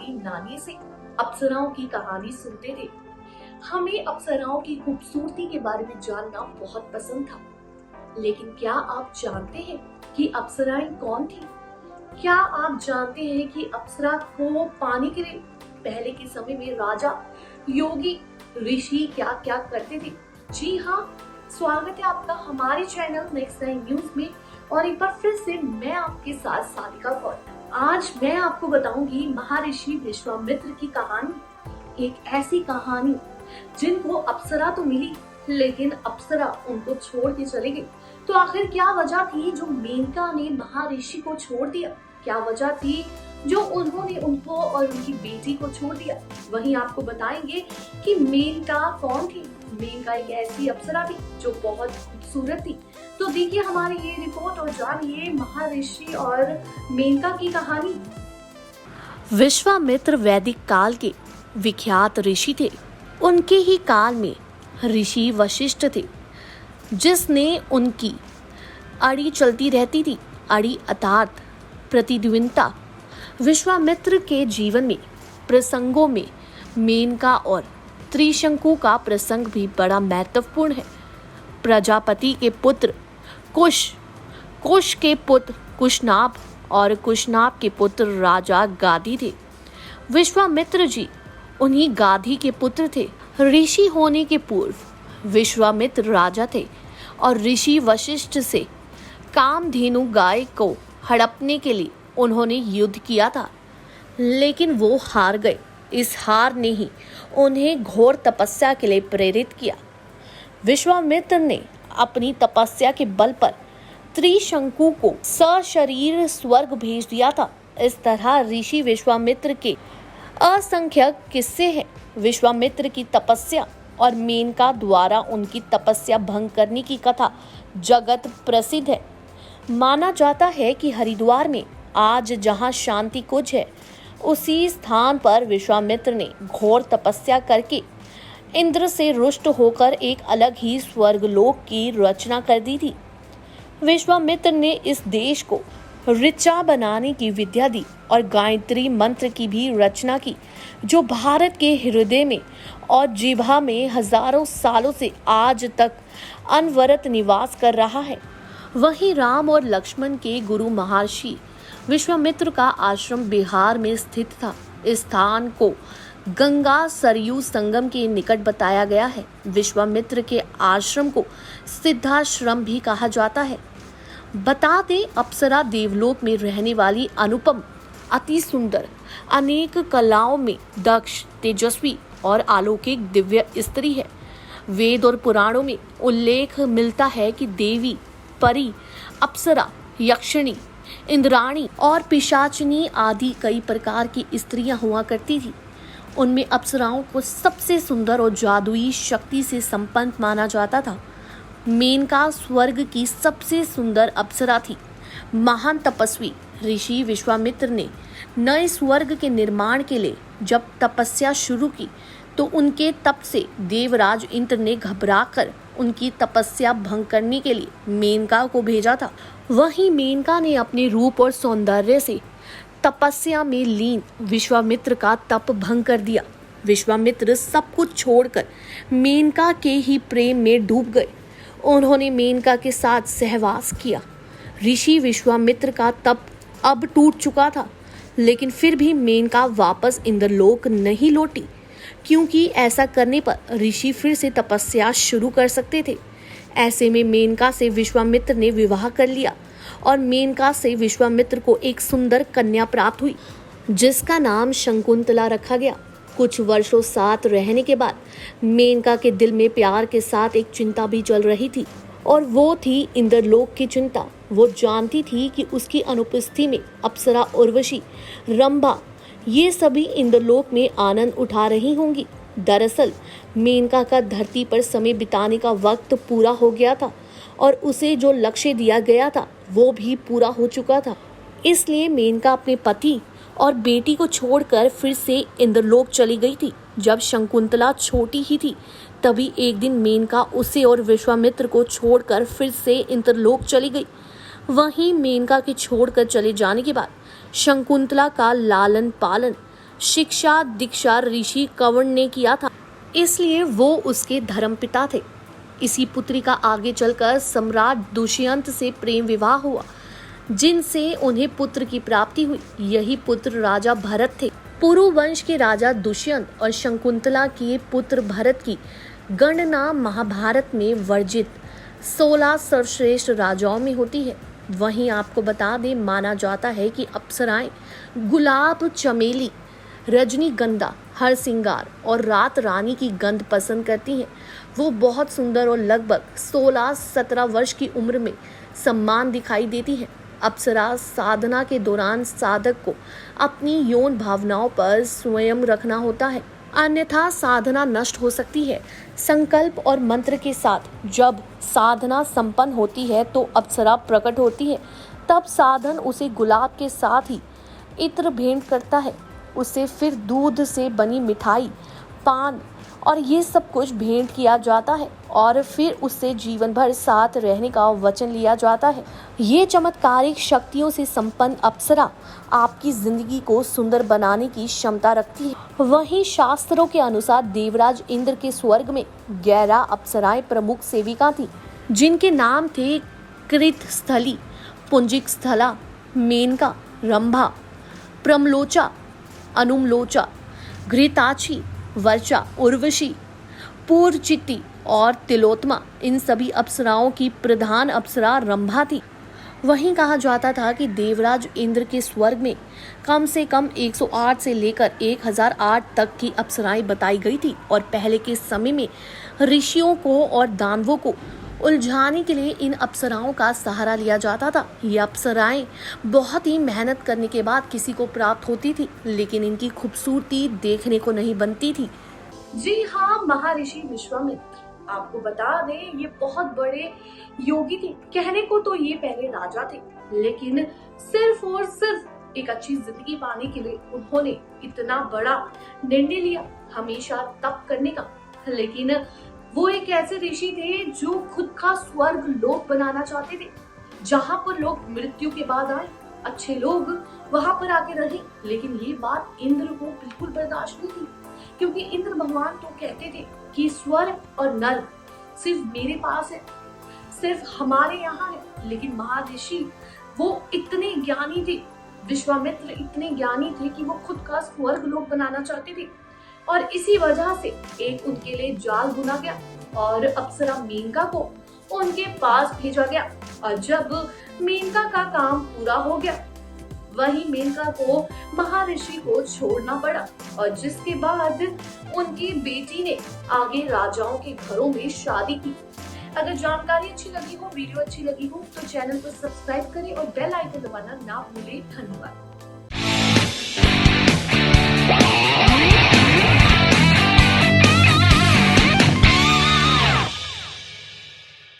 हमारी नानी से अप्सराओं की कहानी सुनते थे। हमें अप्सराओं की खूबसूरती के बारे में जानना बहुत पसंद था। लेकिन क्या आप जानते हैं कि अप्सराएं कौन थी? क्या आप जानते हैं कि अप्सरा को पाने के लिए पहले के समय में राजा, योगी, ऋषि क्या क्या करते थे? जी हाँ, स्वागत है आपका हमारे चैनल नेक्स्ट टाइम न्यूज में। और एक बार फिर से मैं आपके साथ सारिका कौर। आज मैं आपको बताऊंगी महर्षि विश्वामित्र की कहानी। एक ऐसी कहानी जिनको अप्सरा तो मिली, लेकिन अप्सरा उनको छोड़ के चली गई। तो आखिर क्या वजह थी जो मेनका ने महर्षि को छोड़ दिया? क्या वजह थी जो उन्होंने उनको और उनकी बेटी को छोड़ दिया? वहीं आपको बताएंगे कि मेनका कौन थी। मेनका एक ऐसी अप्सरा थी जो बहुत खूबसूरत थी। तो देखिए हमारी ये रिपोर्ट और जानिए महर्षि और मेनका की कहानी। विश्वामित्र वैदिक काल के विख्यात ऋषि थे। उनके ही काल में ऋषि वशिष्ठ थे, जिसने उनकी अड़ी चलती रहती थी। अड़ी अर्थात प्रतिद्वंदिता। विश्वामित्र के जीवन में प्रसंगों में मेनका और त्रिशंकु का प्रसंग भी बड़ा महत्वपूर्ण है। प्रजापति के पुत्र कुश, कुश के पुत्र कुशनाभ और कुशनाभ के पुत्र राजा गाधी थे। विश्वामित्र जी उन्हीं गाधी के पुत्र थे। ऋषि होने के पूर्व विश्वामित्र राजा थे और ऋषि वशिष्ठ से कामधेनु गाय को हड़पने के लिए उन्होंने युद्ध किया था, लेकिन वो हार गए। इस हार ने ही उन्हें घोर तपस्या के लिए प्रेरित किया। विश्वामित्र ने अपनी तपस्या के बल पर त्रिशंकु को सशरीर स्वर्ग भेज दिया था। इस तरह ऋषि विश्वामित्र के असंख्यक किस्से हैं। विश्वामित्र की तपस्या और मेनका द्वारा उनकी तपस्या भंग करने की कथा जगत प्रसिद्ध है। माना जाता है कि हरिद्वार में आज जहां शांति कुंज है, उसी स्थान पर विश्वामित्र ने घोर तपस्या करके इंद्र से रुष्ट होकर एक अलग ही स्वर्गलोक की रचना कर दी थी। विश्वामित्र ने इस देश को ऋचा बनाने की विद्या दी और गायत्री मंत्र की भी रचना की, जो भारत के हृदय में और जिह्वा में हजारों सालों से आज तक अनवरत निवास कर रहा है। वहीं राम और लक्ष्मण के गुरु महर्षि विश्वामित्र का आश्रम बिहार में स्थित था। इस स्थान को गंगा सरयू संगम के निकट बताया गया है। विश्वामित्र के आश्रम को सिद्धाश्रम भी कहा जाता है। बता दें, अप्सरा देवलोक में रहने वाली अनुपम, अति सुंदर, अनेक कलाओं में दक्ष, तेजस्वी और अलौकिक दिव्य स्त्री है। वेद और पुराणों में उल्लेख मिलता है कि देवी, परी, अप्सरा, यक्षिणी, इंद्राणी और पिशाचिनी आदि कई प्रकार की स्त्रियां हुआ करती थी। उनमें अप्सराओं को सबसे सुंदर और जादुई शक्ति से संपन्न माना जाता था। मेनका स्वर्ग की सबसे सुंदर अप्सरा थी। महान तपस्वी ऋषि विश्वामित्र ने नए स्वर्ग के निर्माण के लिए जब तपस्या शुरू की, तो उनके तप से देवराज इंद्र ने घबराकर उनकी तपस्या भंग करने के लिए मेनका को भेजा था। वहीं मेनका ने अपने रूप और सौंदर्य से तपस्या में लीन विश्वामित्र का तप भंग कर दिया। विश्वामित्र सब कुछ छोड़कर मेनका के ही प्रेम में डूब गए। उन्होंने मेनका के साथ सहवास किया। ऋषि विश्वामित्र का तप अब टूट चुका था, लेकिन फिर भी मेनका वापस इंद्रलोक नहीं लौटी, क्योंकि ऐसा करने पर ऋषि फिर से तपस्या शुरू कर सकते थे। ऐसे में मेनका से विश्वामित्र ने विवाह कर लिया और मेनका से विश्वामित्र को एक सुंदर कन्या प्राप्त हुई, जिसका नाम शकुंतला रखा गया। कुछ वर्षों साथ रहने के बाद मेनका के दिल में प्यार के साथ एक चिंता भी चल रही थी, और वो थी इंद्रलोक की चिंता। वो जानती थी कि उसकी अनुपस्थिति में अप्सरा, उर्वशी, रंभा, ये सभी इंद्रलोक में आनंद उठा रही होंगी। दरअसल मेनका का धरती पर समय बिताने का वक्त पूरा हो गया था और उसे जो लक्ष्य दिया गया था वो भी पूरा हो चुका था। इसलिए मेनका अपने पति और बेटी को छोड़कर फिर से इंद्रलोक चली गई थी। जब शकुंतला छोटी ही थी, तभी एक दिन मेनका उसे और विश्वामित्र को छोड़कर फिर से इंद्रलोक चली गई। वहीं मेनका के छोड़कर चले जाने के बाद शकुंतला का लालन पालन शिक्षा दीक्षा ऋषि कंवर ने किया था, इसलिए वो उसके धर्मपिता थे। इसी पुत्री का आगे चलकर सम्राट दुष्यंत से प्रेम विवाह हुआ, जिनसे उन्हें पुत्र की प्राप्ति हुई। यही पुत्र राजा भरत थे। पुरु वंश के राजा दुष्यंत और शकुंतला के पुत्र भरत की गणना महाभारत में वर्जित 16 सर्वश्रेष्ठ राजाओं में होती है। वहीं आपको बता दें, माना जाता है कि अप्सराएं गुलाब, चमेली, रजनीगंधा, हरसिंगार और रात रानी की गंध पसंद करती हैं। वो बहुत सुंदर और लगभग 16-17 वर्ष की उम्र में सम्मान दिखाई देती है। अप्सरा साधना के दौरान साधक को अपनी यौन भावनाओं पर स्वयं रखना होता है, अन्यथा साधना नष्ट हो सकती है। संकल्प और मंत्र के साथ जब साधना संपन्न होती है तो अप्सरा प्रकट होती है। तब साधन उसे गुलाब के साथ ही इत्र भेंट करता है। उसे फिर दूध से बनी मिठाई, पान और ये सब कुछ भेंट किया जाता है और फिर उससे जीवन भर साथ रहने का वचन लिया जाता है। ये चमत्कारिक शक्तियों से संपन्न अप्सरा आपकी जिंदगी को सुंदर बनाने की क्षमता रखती है। वहीं शास्त्रों के अनुसार देवराज इंद्र के स्वर्ग में 11 अप्सराएं प्रमुख सेविका थी, जिनके नाम थे कृतस्थली, पुंजिक स्थला, मेनका, रंभा, प्रमलोचा, अनुमलोचा, घृताची, वर्चा, उर्वशी, पूर्वचित्ती और तिलोत्मा। इन सभी अप्सराओं की प्रधान अप्सरा रंभा थी। वहीं कहा जाता था कि देवराज इंद्र के स्वर्ग में कम से कम 108 से लेकर 1008 तक की अप्सराएं बताई गई थी और पहले के समय में ऋषियों को और दानवों को उलझाने के लिए इन अप्सराओं का सहारा लिया जाता था। ये अप्सराएं बहुत ही मेहनत करने के बाद किसी को प्राप्त होती थी, लेकिन इनकी खूबसूरती देखने को नहीं बनती थी। जी हाँ, महर्षि विश्वामित्र, आपको बता दें, ये बहुत बड़े योगी थे। कहने को तो ये पहले राजा थे, लेकिन सिर्फ और सिर्फ एक अच्छी जिंदगी पाने के लिए उन्होंने इतना बड़ा निर्णय लिया, हमेशा तप करने का। लेकिन वो एक ऐसे ऋषि थे जो खुद का स्वर्ग लोक बनाना चाहते थे, जहाँ पर लोग मृत्यु के बाद आए, अच्छे लोग वहां पर आके रहे। लेकिन ये बात इंद्र को बिल्कुल बर्दाश्त नहीं थी, क्योंकि इंद्र भगवान तो कहते थे कि स्वर्ग और नर्क सिर्फ मेरे पास है, सिर्फ हमारे यहाँ है। लेकिन महर्षि वो इतने ज्ञानी थे, विश्वामित्र इतने ज्ञानी थे कि वो खुद का स्वर्ग लोक बनाना चाहते थे। और इसी वजह से एक उनके लिए जाल बुना गया और अप्सरा मेनका को उनके पास भेजा गया। और जब मेनका का काम पूरा हो गया, वही मेनका को महर्षि को छोड़ना पड़ा, और जिसके बाद उनकी बेटी ने आगे राजाओं के घरों में शादी की। अगर जानकारी अच्छी लगी हो, वीडियो अच्छी लगी हो, तो चैनल को सब्सक्राइब करें और बेल आइकन दबाना ना भूलें। धन्यवाद।